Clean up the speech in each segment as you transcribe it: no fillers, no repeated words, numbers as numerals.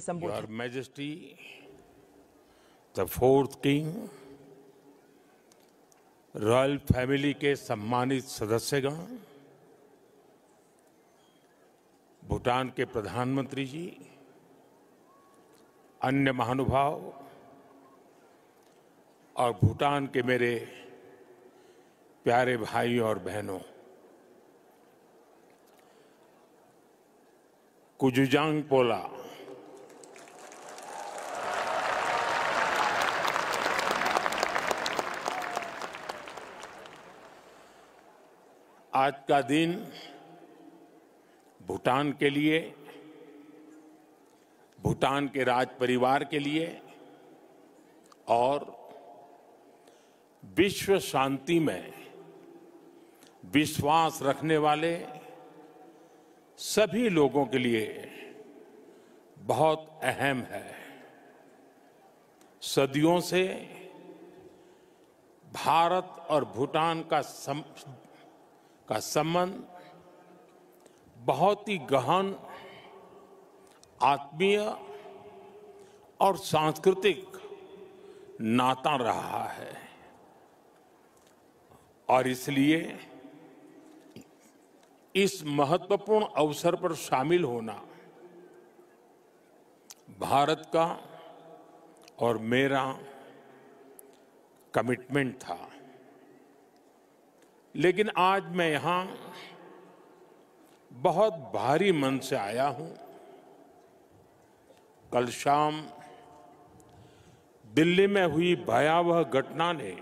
संबोधित। Your Majesty, the fourth King, royal family के सम्मानित सदस्यगण, भूटान के प्रधानमंत्री जी, अन्य महानुभाव और भूटान के मेरे प्यारे भाई और बहनों, कुजुजांग पोला आज का दिन भूटान के लिए, भूटान के राज परिवार के लिए और विश्व शांति में विश्वास रखने वाले सभी लोगों के लिए बहुत अहम है। सदियों से भारत और भूटान का संबंध बहुत ही गहन, आत्मीय और सांस्कृतिक नाता रहा है और इसलिए इस महत्वपूर्ण अवसर पर शामिल होना भारत का और मेरा कमिटमेंट था। लेकिन आज मैं यहां बहुत भारी मन से आया हूं। कल शाम दिल्ली में हुई भयावह घटना ने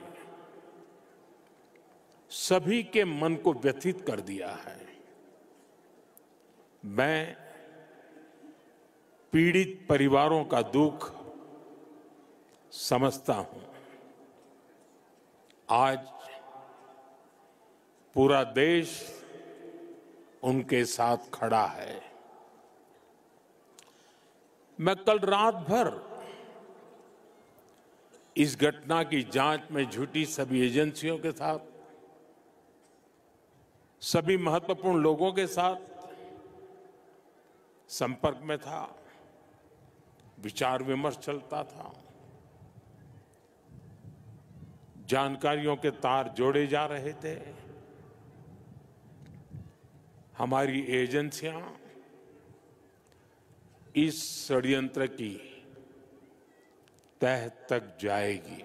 सभी के मन को व्यथित कर दिया है। मैं पीड़ित परिवारों का दुख समझता हूं। आज पूरा देश उनके साथ खड़ा है। मैं कल रात भर इस घटना की जांच में जुटी सभी एजेंसियों के साथ, सभी महत्वपूर्ण लोगों के साथ संपर्क में था, विचार विमर्श चलता था, जानकारियों के तार जोड़े जा रहे थे। हमारी एजेंसियां इस षड्यंत्र की तह तक जाएगी।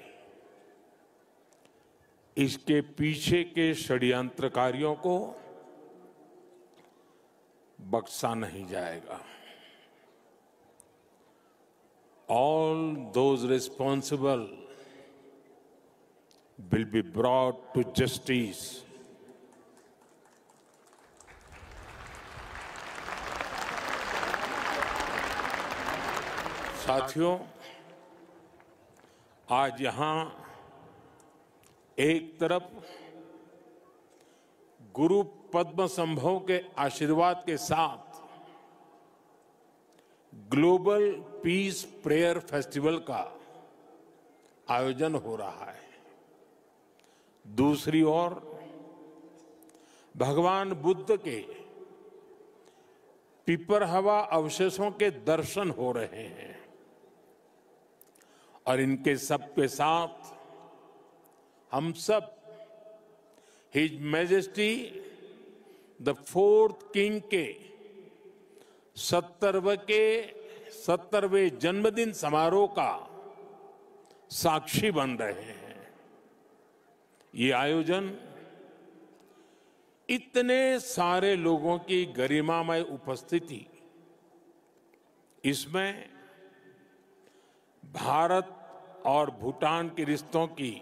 इसके पीछे के षड्यंत्रकारियों को बख्शा नहीं जाएगा। All those responsible will be brought to justice. साथियों, आज यहां एक तरफ गुरु पद्म संभव के आशीर्वाद के साथ ग्लोबल पीस प्रेयर फेस्टिवल का आयोजन हो रहा है। दूसरी ओर भगवान बुद्ध के पिपरहवा अवशेषों के दर्शन हो रहे हैं और इनके सबके साथ हम सब his majesty the fourth king के 70वें जन्मदिन समारोह का साक्षी बन रहे हैं। ये आयोजन इतने सारे लोगों की गरिमामय उपस्थिति, इसमें भारत और भूटान के रिश्तों की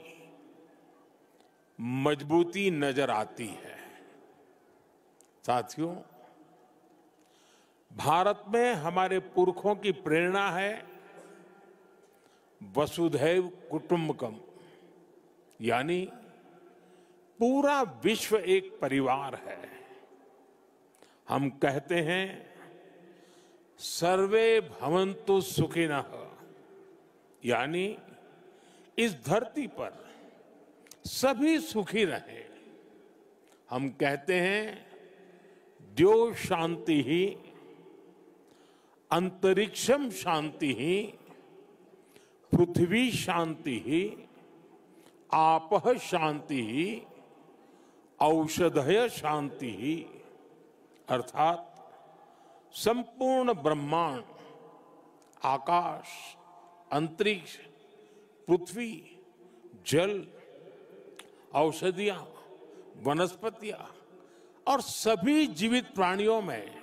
मजबूती नजर आती है। साथियों, भारत में हमारे पुरखों की प्रेरणा है वसुधैव कुटुंबकम, यानी पूरा विश्व एक परिवार है। हम कहते हैं सर्वे भवन्तु सुखिनः, यानी इस धरती पर सभी सुखी रहें। हम कहते हैं द्यो शांति ही अंतरिक्षम शांति ही पृथ्वी शांति ही आपः शांति ही औषधय शांति ही, अर्थात संपूर्ण ब्रह्मांड, आकाश, अंतरिक्ष, पृथ्वी, जल, औषधियां, वनस्पतियां और सभी जीवित प्राणियों में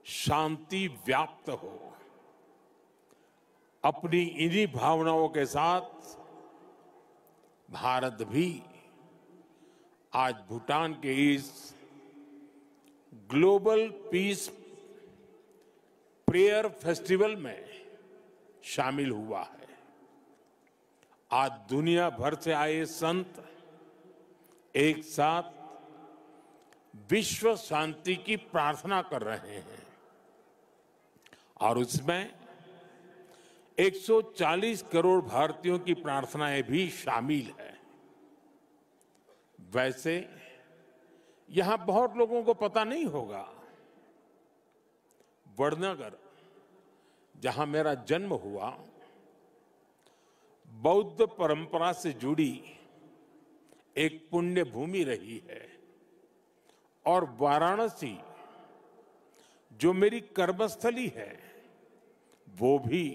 शांति व्याप्त हो। अपनी इन्हीं भावनाओं के साथ भारत भी आज भूटान के इस ग्लोबल पीस प्रेयर फेस्टिवल में शामिल हुआ है। आज दुनिया भर से आए संत एक साथ विश्व शांति की प्रार्थना कर रहे हैं और उसमें 140 करोड़ भारतीयों की प्रार्थनाएं भी शामिल है। वैसे यहां बहुत लोगों को पता नहीं होगा, वडनगर, जहां मेरा जन्म हुआ, बौद्ध परंपरा से जुड़ी एक पुण्य भूमि रही है और वाराणसी, जो मेरी कर्मस्थली है, वो भी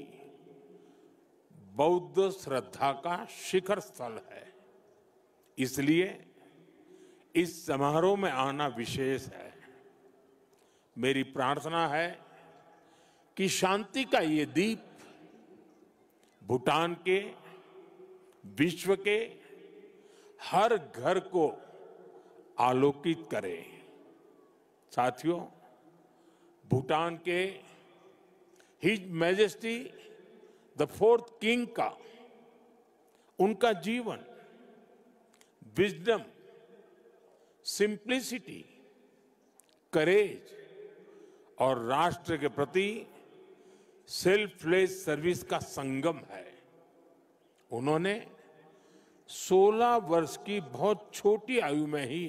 बौद्ध श्रद्धा का शिखर स्थल है। इसलिए इस समारोह में आना विशेष है। मेरी प्रार्थना है कि शांति का ये दीप भूटान के, विश्व के हर घर को आलोकित करे। साथियों, भूटान के his majesty the fourth king का, उनका जीवन, विजडम, सिंप्लिसिटी, करेज और राष्ट्र के प्रति सेल्फलेस सर्विस का संगम है। उन्होंने 16 वर्ष की बहुत छोटी आयु में ही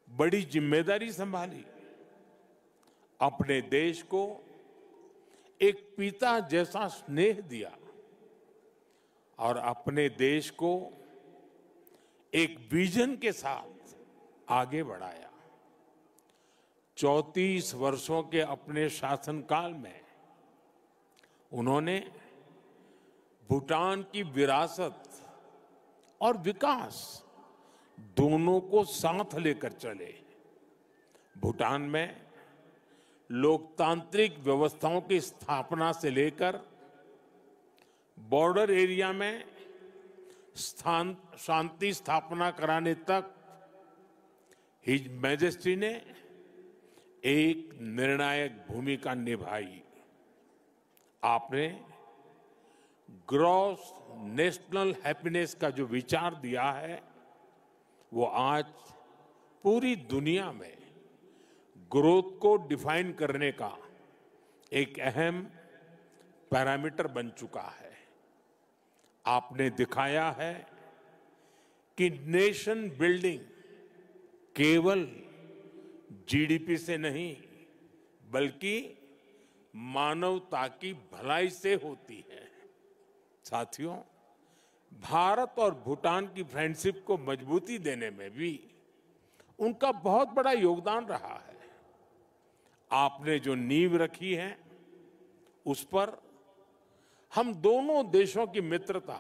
बड़ी जिम्मेदारी संभाली, अपने देश को एक पिता जैसा स्नेह दिया और अपने देश को एक विजन के साथ आगे बढ़ाया। 34 वर्षों के अपने शासनकाल में उन्होंने भूटान की विरासत और विकास दोनों को साथ लेकर चले। भूटान में लोकतांत्रिक व्यवस्थाओं की स्थापना से लेकर बॉर्डर एरिया में शांति स्थापना कराने तक हिज मैजेस्टी ने एक निर्णायक भूमिका निभाई। आपने ग्रॉस नेशनल हैप्पीनेस का जो विचार दिया है, वो आज पूरी दुनिया में ग्रोथ को डिफाइन करने का एक अहम पैरामीटर बन चुका है। आपने दिखाया है कि नेशन बिल्डिंग केवल जीडीपी से नहीं, बल्कि मानवता की भलाई से होती है। साथियों, भारत और भूटान की फ्रेंडशिप को मजबूती देने में भी उनका बहुत बड़ा योगदान रहा है। आपने जो नींव रखी है, उस पर हम दोनों देशों की मित्रता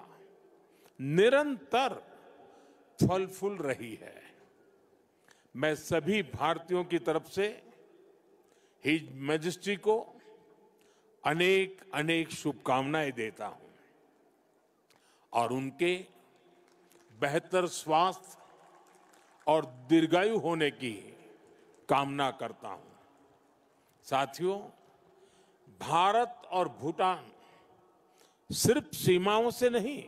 निरंतर फल फूल रही है। मैं सभी भारतीयों की तरफ से हिज मैजेस्टी को अनेक अनेक शुभकामनाएं देता हूं और उनके बेहतर स्वास्थ्य और दीर्घायु होने की कामना करता हूं। साथियों, भारत और भूटान सिर्फ सीमाओं से नहीं,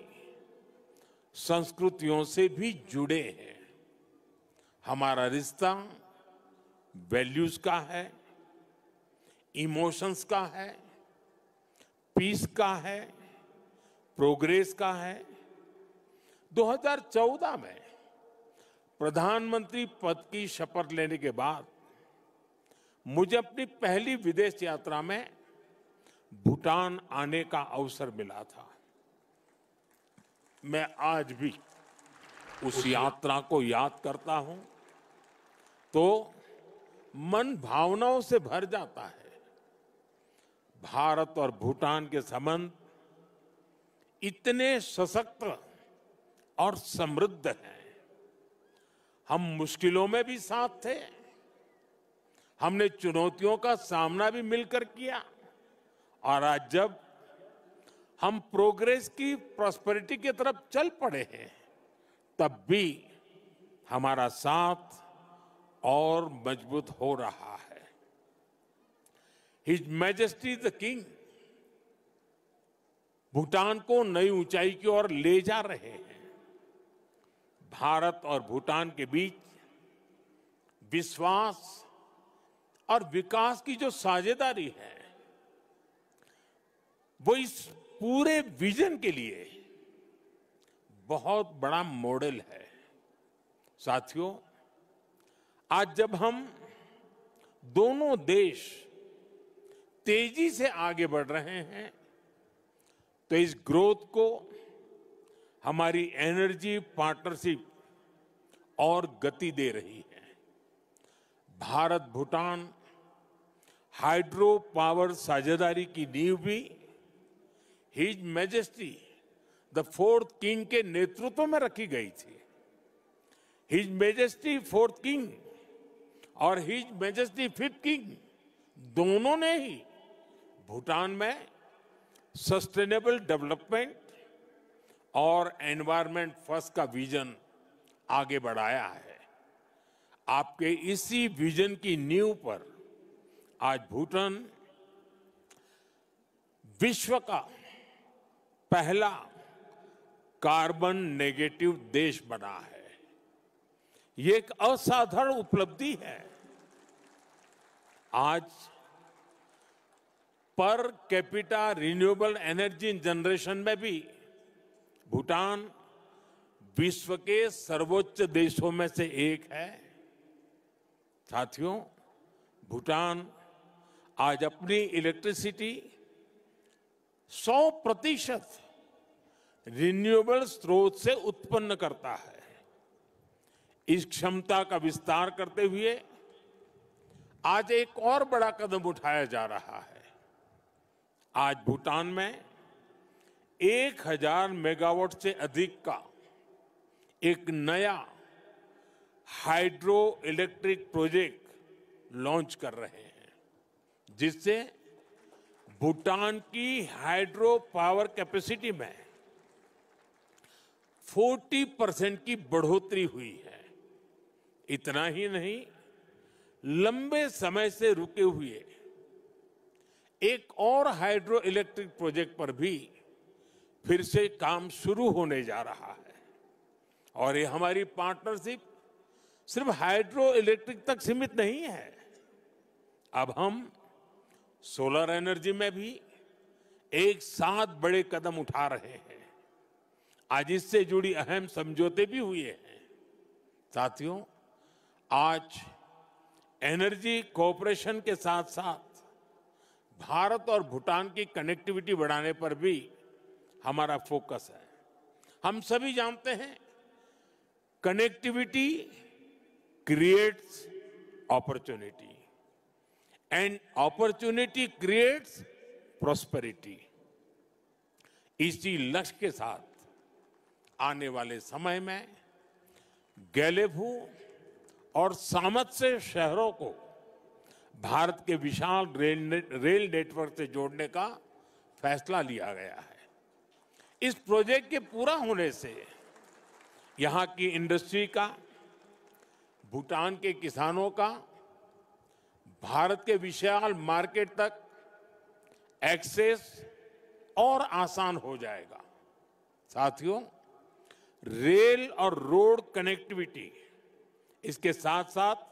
संस्कृतियों से भी जुड़े हैं। हमारा रिश्ता वैल्यूज का है, इमोशंस का है, पीस का है, प्रोग्रेस का है। 2014 में प्रधानमंत्री पद की शपथ लेने के बाद मुझे अपनी पहली विदेश यात्रा में भूटान आने का अवसर मिला था। मैं आज भी उस यात्रा को याद करता हूं तो मन भावनाओं से भर जाता है। भारत और भूटान के संबंध इतने सशक्त और समृद्ध हैं। हम मुश्किलों में भी साथ थे, हमने चुनौतियों का सामना भी मिलकर किया, और आज जब हम प्रोग्रेस की प्रॉस्पेरिटी की तरफ चल पड़े हैं, तब भी हमारा साथ और मजबूत हो रहा है। His majesty the king Bhutan को नई ऊंचाई की ओर ले जा रहे हैं। भारत और भूटान के बीच विश्वास और विकास की जो साझेदारी है, वो इस पूरे विजन के लिए बहुत बड़ा मॉडल है। साथियों, आज जब हम दोनों देश तेजी से आगे बढ़ रहे हैं, तो इस ग्रोथ को हमारी एनर्जी पार्टनरशिप और गति दे रही है। भारत भूटान हाइड्रो पावर साझेदारी की नींव भी his majesty the fourth king के नेतृत्व में रखी गई थी। हिज मैजेस्टी फोर्थ किंग और हिज मैजेस्टी फिफ्थ किंग दोनों ने ही भूटान में सस्टेनेबल डेवलपमेंट और एनवायरनमेंट फर्स्ट का विजन आगे बढ़ाया है। आपके इसी विजन की नींव पर आज भूटान विश्व का पहला कार्बन नेगेटिव देश बना है। ये एक असाधारण उपलब्धि है। आज per capita renewable energy generation में भी भूटान विश्व के सर्वोच्च देशों में से एक है। साथियों, भूटान आज अपनी इलेक्ट्रिसिटी 100% रिन्यूएबल स्रोत से उत्पन्न करता है। इस क्षमता का विस्तार करते हुए आज एक और बड़ा कदम उठाया जा रहा है। आज भूटान में 1000 मेगावाट से अधिक का एक नया हाइड्रो इलेक्ट्रिक प्रोजेक्ट लॉन्च कर रहे हैं, जिससे भूटान की हाइड्रो पावर कैपेसिटी में 40% की बढ़ोतरी हुई है। इतना ही नहीं, लंबे समय से रुके हुए एक और हाइड्रो इलेक्ट्रिक प्रोजेक्ट पर भी फिर से काम शुरू होने जा रहा है। और ये हमारी पार्टनरशिप सिर्फ हाइड्रो इलेक्ट्रिक तक सीमित नहीं है। अब हम सोलर एनर्जी में भी एक साथ बड़े कदम उठा रहे हैं। आज इससे जुड़ी अहम समझौते भी हुए हैं। साथियों, आज एनर्जी कोऑपरेशन के साथ साथ भारत और भूटान की कनेक्टिविटी बढ़ाने पर भी हमारा फोकस है। हम सभी जानते हैं, connectivity creates opportunity and opportunity creates prosperity. इसी लक्ष्य के साथ आने वाले समय में गैलेफू और सामत्से शहरों को भारत के विशाल रेल नेटवर्क से जोड़ने का फैसला लिया गया है। इस प्रोजेक्ट के पूरा होने से यहां की इंडस्ट्री का, भूटान के किसानों का भारत के विशाल मार्केट तक एक्सेस और आसान हो जाएगा। साथियों, रेल और रोड कनेक्टिविटी, इसके साथ साथ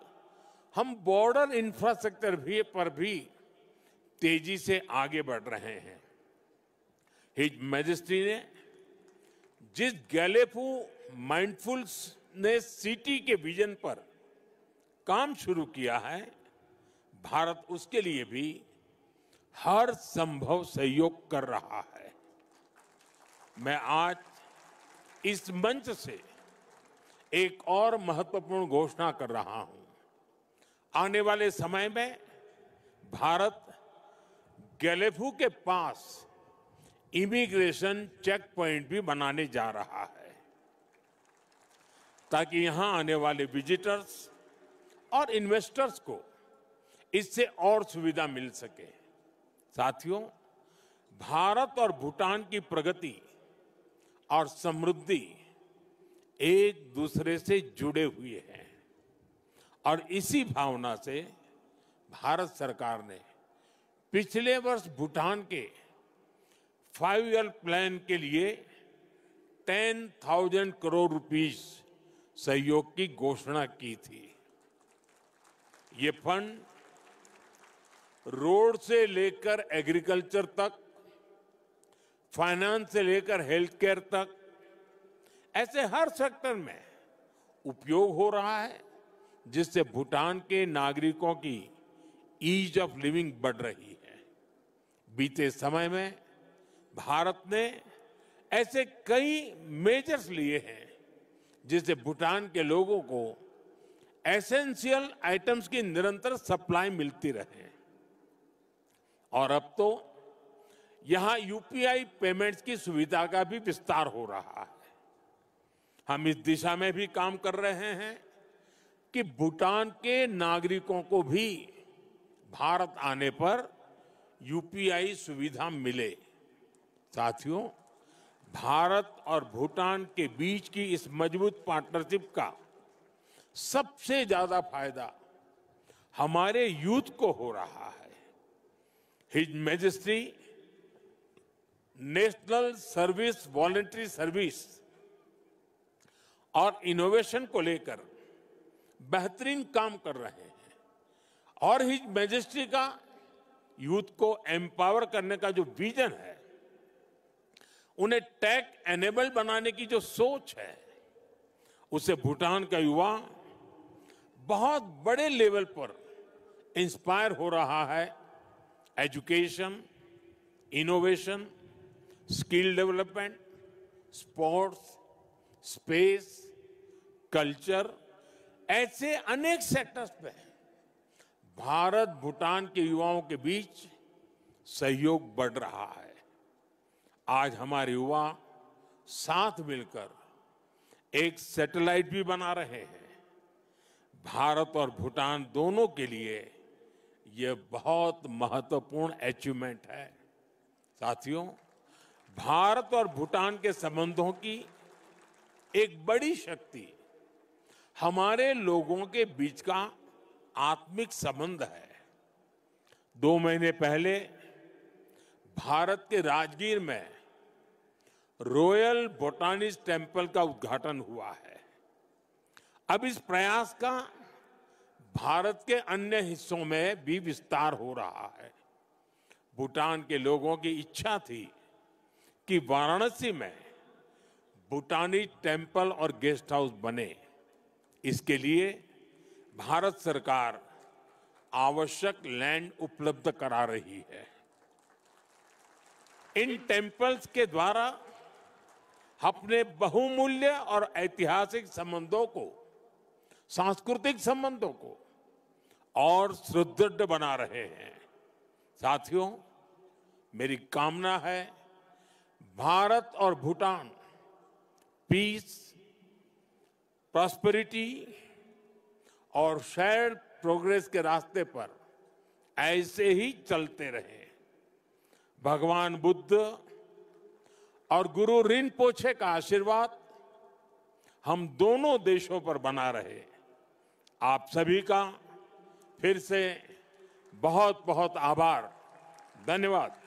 हम बॉर्डर इंफ्रास्ट्रक्चर पर भी तेजी से आगे बढ़ रहे हैं। हिज मैजेस्टी ने जिस गैलेफू माइंडफुलनेस सिटी के विजन पर काम शुरू किया है, भारत उसके लिए भी हर संभव सहयोग कर रहा है। मैं आज इस मंच से एक और महत्वपूर्ण घोषणा कर रहा हूं। आने वाले समय में भारत गैलेफू के पास इमिग्रेशन चेक पॉइंट भी बनाने जा रहा है, ताकि यहां आने वाले विजिटर्स और इन्वेस्टर्स को इससे और सुविधा मिल सके। साथियों, भारत और भूटान की प्रगति और समृद्धि एक दूसरे से जुड़े हुए हैं और इसी भावना से भारत सरकार ने पिछले वर्ष भूटान के 5 ईयर प्लान के लिए 10,000 करोड़ रुपीस सहयोग की घोषणा की थी। ये फंड रोड से लेकर एग्रीकल्चर तक, फाइनेंस से लेकर हेल्थ केयर तक, ऐसे हर सेक्टर में उपयोग हो रहा है, जिससे भूटान के नागरिकों की ईज ऑफ लिविंग बढ़ रही है। बीते समय में भारत ने ऐसे कई मेजर्स लिए हैं जिससे भूटान के लोगों को एसेंशियल आइटम्स की निरंतर सप्लाई मिलती रहे। और अब तो यहां यूपीआई पेमेंट्स की सुविधा का भी विस्तार हो रहा है। हम इस दिशा में भी काम कर रहे हैं कि भूटान के नागरिकों को भी भारत आने पर यूपीआई सुविधा मिले। साथियों, भारत और भूटान के बीच की इस मजबूत पार्टनरशिप का सबसे ज्यादा फायदा हमारे यूथ को हो रहा है। His majesty national service voluntary service और इनोवेशन को लेकर बेहतरीन काम कर रहे हैं और हिज मैजेस्टी का यूथ को एम्पावर करने का जो विजन है, उन्हें टेक एनेबल बनाने की जो सोच है, उससे भूटान का युवा बहुत बड़े लेवल पर इंस्पायर हो रहा है। Education, innovation, skill development, sports, space, culture, ऐसे अनेक सेक्टर्स पे भारत भूटान के युवाओं के बीच सहयोग बढ़ रहा है। आज हमारे युवा साथ मिलकर एक सैटेलाइट भी बना रहे हैं। भारत और भूटान दोनों के लिए यह बहुत महत्वपूर्ण अचीवमेंट है। साथियों, भारत और भूटान के संबंधों की एक बड़ी शक्ति हमारे लोगों के बीच का आत्मिक संबंध है। 2 महीने पहले भारत के राजगीर में रॉयल बोटानिस्ट टेम्पल का उद्घाटन हुआ है। अब इस प्रयास का भारत के अन्य हिस्सों में भी विस्तार हो रहा है। भूटान के लोगों की इच्छा थी कि वाराणसी में भूटानी टेम्पल और गेस्ट हाउस बने। इसके लिए भारत सरकार आवश्यक लैंड उपलब्ध करा रही है। इन टेम्पल्स के द्वारा अपने बहुमूल्य और ऐतिहासिक संबंधों को, सांस्कृतिक संबंधों को और सुदृढ़ बना रहे हैं। साथियों, मेरी कामना है भारत और भूटान पीस, प्रॉस्पेरिटी और शेयर्ड प्रोग्रेस के रास्ते पर ऐसे ही चलते रहे। भगवान बुद्ध और गुरु रिनपोछे का आशीर्वाद हम दोनों देशों पर बना रहे। आप सभी का फिर से बहुत बहुत आभार। धन्यवाद।